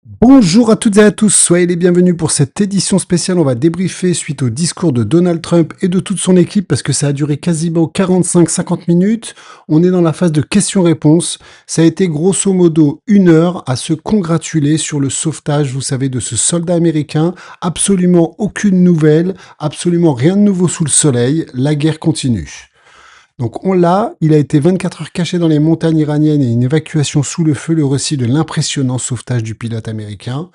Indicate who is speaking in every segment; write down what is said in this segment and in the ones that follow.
Speaker 1: Bonjour à toutes et à tous, soyez les bienvenus pour cette édition spéciale. On va débriefer suite au discours de Donald Trump et de toute son équipe parce que ça a duré quasiment 45-50 minutes. On est dans la phase de questions-réponses. Ça a été grosso modo 1 heure à se congratuler sur le sauvetage, vous savez, de ce soldat américain. Absolument aucune nouvelle, absolument rien de nouveau sous le soleil. La guerre continue. Donc on l'a, il a été 24 heures caché dans les montagnes iraniennes et une évacuation sous le feu, le récit de l'impressionnant sauvetage du pilote américain.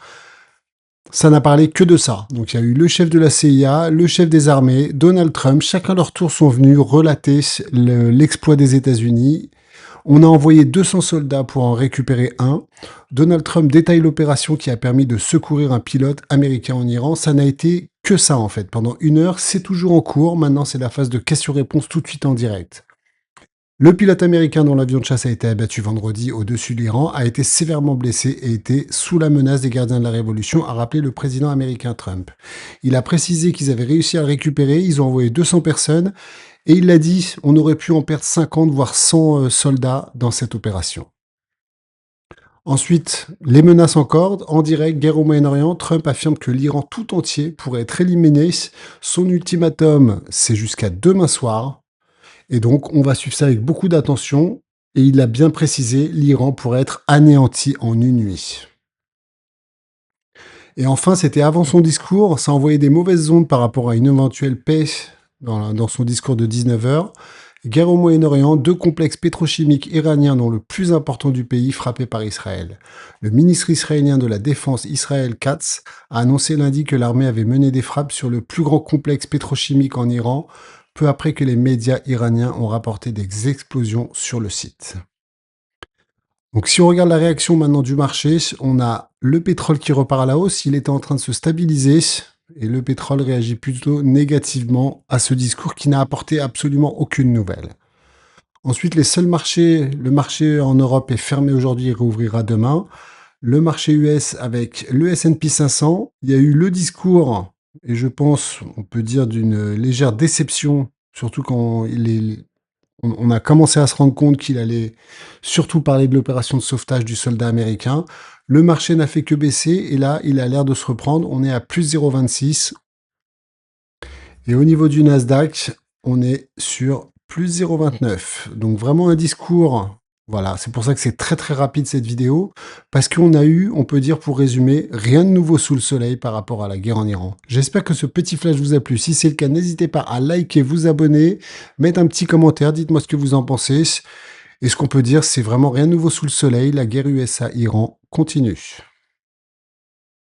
Speaker 1: Ça n'a parlé que de ça. Donc il y a eu le chef de la CIA, le chef des armées, Donald Trump, chacun à leur tour sont venus relater l'exploit des États-Unis. On a envoyé 200 soldats pour en récupérer un. Donald Trump détaille l'opération qui a permis de secourir un pilote américain en Iran. Ça n'a été que ça en fait. Pendant 1 heure, c'est toujours en cours. Maintenant, c'est la phase de questions-réponses tout de suite en direct. Le pilote américain dont l'avion de chasse a été abattu vendredi au-dessus de l'Iran a été sévèrement blessé et était sous la menace des gardiens de la Révolution, a rappelé le président américain Trump. Il a précisé qu'ils avaient réussi à le récupérer, ils ont envoyé 200 personnes, et il a dit on aurait pu en perdre 50 voire 100 soldats dans cette opération. Ensuite, les menaces encore. En direct, guerre au Moyen-Orient, Trump affirme que l'Iran tout entier pourrait être éliminé. Son ultimatum, c'est jusqu'à demain soir. Et donc, on va suivre ça avec beaucoup d'attention. Et il a bien précisé, l'Iran pourrait être anéanti en une nuit. Et enfin, c'était avant son discours, ça envoyait des mauvaises ondes par rapport à une éventuelle paix dans son discours de 19 heures. Guerre au Moyen-Orient, 2 complexes pétrochimiques iraniens dont le plus important du pays frappé par Israël. Le ministre israélien de la Défense Israël Katz a annoncé lundi que l'armée avait mené des frappes sur le plus grand complexe pétrochimique en Iran, peu après que les médias iraniens ont rapporté des explosions sur le site. Donc si on regarde la réaction maintenant du marché, on a le pétrole qui repart à la hausse, il était en train de se stabiliser et le pétrole réagit plutôt négativement à ce discours qui n'a apporté absolument aucune nouvelle. Ensuite, les seuls marchés, le marché en Europe est fermé aujourd'hui et réouvrira demain. Le marché US avec le S&P 500, il y a eu le discours, et je pense, on peut dire, d'une légère déception, surtout quand on a commencé à se rendre compte qu'il allait surtout parler de l'opération de sauvetage du soldat américain. Le marché n'a fait que baisser et là, il a l'air de se reprendre. On est à plus 0,26. Et au niveau du Nasdaq, on est sur plus 0,29. Donc vraiment un discours. Voilà, c'est pour ça que c'est très très rapide cette vidéo, parce qu'on a eu, on peut dire pour résumer, rien de nouveau sous le soleil par rapport à la guerre en Iran. J'espère que ce petit flash vous a plu. Si c'est le cas, n'hésitez pas à liker, vous abonner, mettre un petit commentaire, dites-moi ce que vous en pensez. Et ce qu'on peut dire, c'est vraiment rien de nouveau sous le soleil, la guerre USA-Iran continue.